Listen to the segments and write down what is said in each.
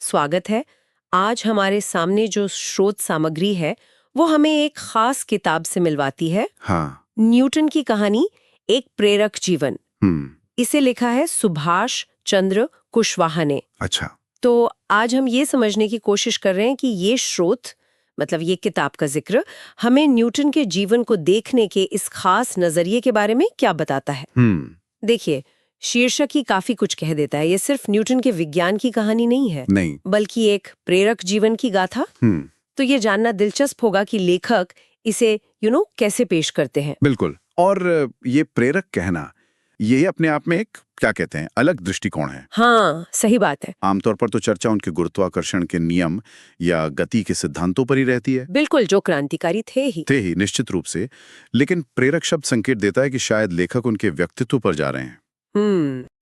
स्वागत है। आज हमारे सामने जो स्रोत सामग्री है वो हमें एक खास किताब से मिलवाती है। हाँ। न्यूटन की कहानी, एक प्रेरक जीवन। इसे लिखा है सुभाष चंद्र कुशवाहा ने। अच्छा। तो आज हम ये समझने की कोशिश कर रहे हैं कि ये स्रोत, मतलब ये किताब का जिक्र, हमें न्यूटन के जीवन को देखने के इस खास नजरिए के बारे में क्या बताता है। देखिए, शीर्षक ही काफी कुछ कह देता है। ये सिर्फ न्यूटन के विज्ञान की कहानी नहीं है, नहीं, बल्कि एक प्रेरक जीवन की गाथा। तो ये जानना दिलचस्प होगा कि लेखक इसे कैसे पेश करते हैं। बिल्कुल। और ये प्रेरक कहना, ये अपने आप में एक, क्या कहते हैं, अलग दृष्टिकोण है। हाँ, सही बात है। आमतौर पर तो चर्चा उनके गुरुत्वाकर्षण के नियम या गति के सिद्धांतों पर ही रहती है। बिल्कुल, जो क्रांतिकारी थे ही निश्चित रूप से। लेकिन प्रेरक शब्द संकेत देता है कि शायद लेखक उनके व्यक्तित्व पर जा रहे हैं,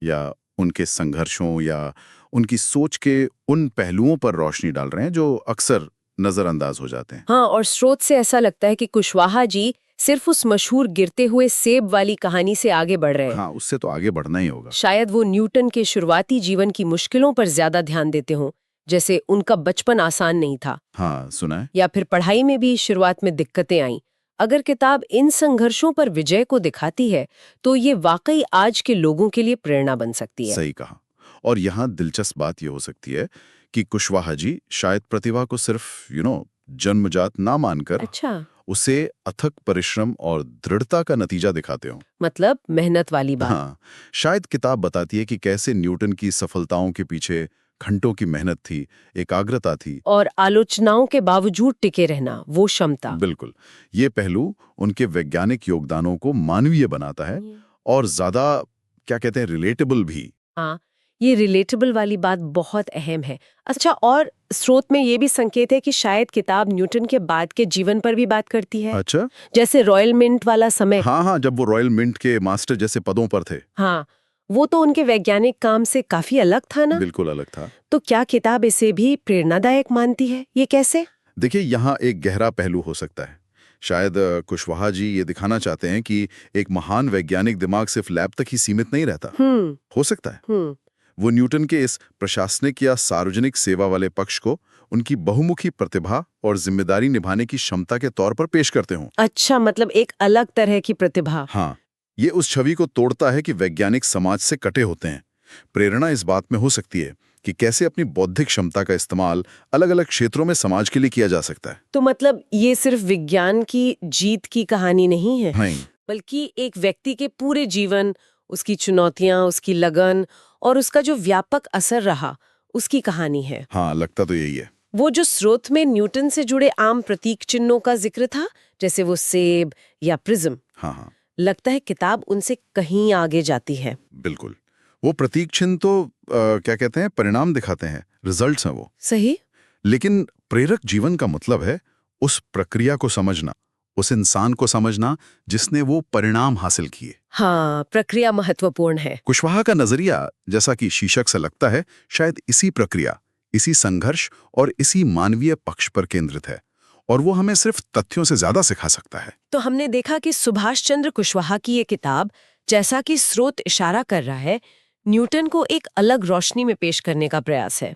या उनके संघर्षों या उनकी सोच के उन पहलुओं पर रोशनी डाल रहे हैं जो अक्सर नजरअंदाज हो जाते हैं। हाँ, और स्रोत से ऐसा लगता है कि कुशवाहा जी सिर्फ उस मशहूर गिरते हुए सेब वाली कहानी से आगे बढ़ रहे हैं। हाँ, उससे तो आगे बढ़ना ही होगा। शायद वो न्यूटन के शुरुआती जीवन की मुश्किलों पर ज्यादा ध्यान देते हों, जैसे उनका बचपन आसान नहीं था। हाँ, सुना है। या फिर पढ़ाई में भी शुरुआत में दिक्कतें आईं। अगर किताब इन संघर्षों पर विजय को दिखाती है तो ये वाकई आज के लोगों के लिए प्रेरणा बन सकती है। सही कहा। और यहाँ दिलचस्प बात ये हो सकती है कि कुशवाहा जी शायद प्रतिभा को सिर्फ जन्मजात ना मानकर, अच्छा, उसे अथक परिश्रम और दृढ़ता का नतीजा दिखाते हो। मतलब मेहनत वाली बात। हाँ, शायद किताब बताती है कि कैसे न्यूटन की सफलताओं के पीछे घंटों की मेहनत थी, एकाग्रता थी, और आलोचनाओं के बावजूद टिके रहना, वो क्षमता। बिल्कुल। ये पहलू उनके वैज्ञानिक योगदानों को मानवीय बनाता है और ज्यादा, क्या कहते हैं, रिलेटेबल भी। हाँ, ये रिलेटेबल वाली बात बहुत अहम है। अच्छा, और स्रोत में ये भी संकेत है कि शायद किताब न्यूटन के बाद के जीवन पर भी बात करती है। अच्छा। जैसे रॉयल मिंट वाला समय। हाँ, जब वो रॉयल मिंट के मास्टर जैसे पदों पर थे। हाँ, वो तो उनके वैज्ञानिक काम से काफी अलग था ना। बिल्कुल अलग था। तो क्या किताब इसे भी प्रेरणादायक मानती है? ये कैसे? देखिए, यहाँ एक गहरा पहलू हो सकता है। शायद कुशवाहा जी ये दिखाना चाहते हैं कि एक महान वैज्ञानिक दिमाग सिर्फ लैब तक ही सीमित नहीं रहता। हो सकता है वो न्यूटन के इस प्रशासनिक या सार्वजनिक सेवा वाले पक्ष को उनकी बहुमुखी प्रतिभा और जिम्मेदारी निभाने की क्षमता के तौर पर पेश करते हों। अच्छा, मतलब एक अलग तरह की प्रतिभा। हाँ, ये उस छवि को तोड़ता है कि वैज्ञानिक समाज से कटे होते हैं। प्रेरणा इस बात में हो सकती है कि कैसे अपनी बौद्धिक क्षमता का इस्तेमाल अलग अलग क्षेत्रों में समाज के लिए किया जा सकता है। तो मतलब ये सिर्फ विज्ञान की जीत की कहानी नहीं है, बल्कि एक व्यक्ति के पूरे जीवन, उसकी चुनौतियां, उसकी लगन और उसका जो व्यापक असर रहा, उसकी कहानी है। हाँ, लगता तो यही है। वो जो स्रोत में न्यूटन से जुड़े आम प्रतीक चिन्हों का जिक्र था, जैसे वो सेब या प्रिज्म, हाँ, लगता है किताब उनसे कहीं आगे जाती है। बिल्कुल। वो प्रतीक चिन्ह तो क्या कहते हैं, परिणाम दिखाते हैं, रिजल्ट्स हैं वो। सही। लेकिन प्रेरक जीवन का मतलब है उस प्रक्रिया को समझना, उस इंसान को समझना जिसने वो परिणाम हासिल किए। हाँ, प्रक्रिया महत्वपूर्ण है। कुशवाहा का नजरिया, जैसा कि शीर्षक से लगता है, शायद इसी प्रक्रिया, इसी संघर्ष और इसी मानवीय पक्ष पर केंद्रित है, और वो हमें सिर्फ तथ्यों से ज्यादा सिखा सकता है। तो हमने देखा कि सुभाष चंद्र कुशवाहा की ये किताब, जैसा कि स्रोत इशारा कर रहा है, न्यूटन को एक अलग रोशनी में पेश करने का प्रयास है।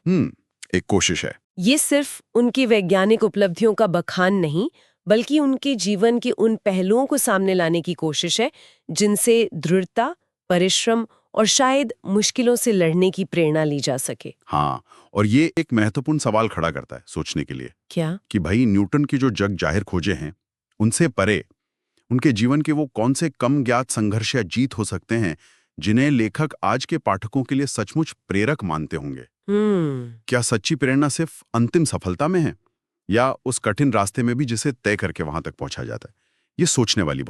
एक कोशिश है। ये सिर्फ उनकी वैज्ञानिक उपलब्धियों का बखान नहीं, बल्कि उनके जीवन के उन पहलुओं को सामने लाने की कोशिश है जिनसे दृढ़ता, परिश्रम और शायद मुश्किलों से लड़ने की प्रेरणा ली जा सके। हाँ, और ये एक महत्वपूर्ण सवाल खड़ा करता है सोचने के लिए। क्या? कि भाई, न्यूटन की जो जग जाहिर खोजे हैं, उनसे परे उनके जीवन के वो कौन से कम ज्ञात संघर्ष या जीत हो सकते हैं जिन्हें लेखक आज के पाठकों के लिए सचमुच प्रेरक मानते होंगे। क्या सच्ची प्रेरणा सिर्फ अंतिम सफलता में है, या उस कठिन रास्ते में भी जिसे तय करके वहां तक पहुंचा जाता है? ये सोचने वाली बात।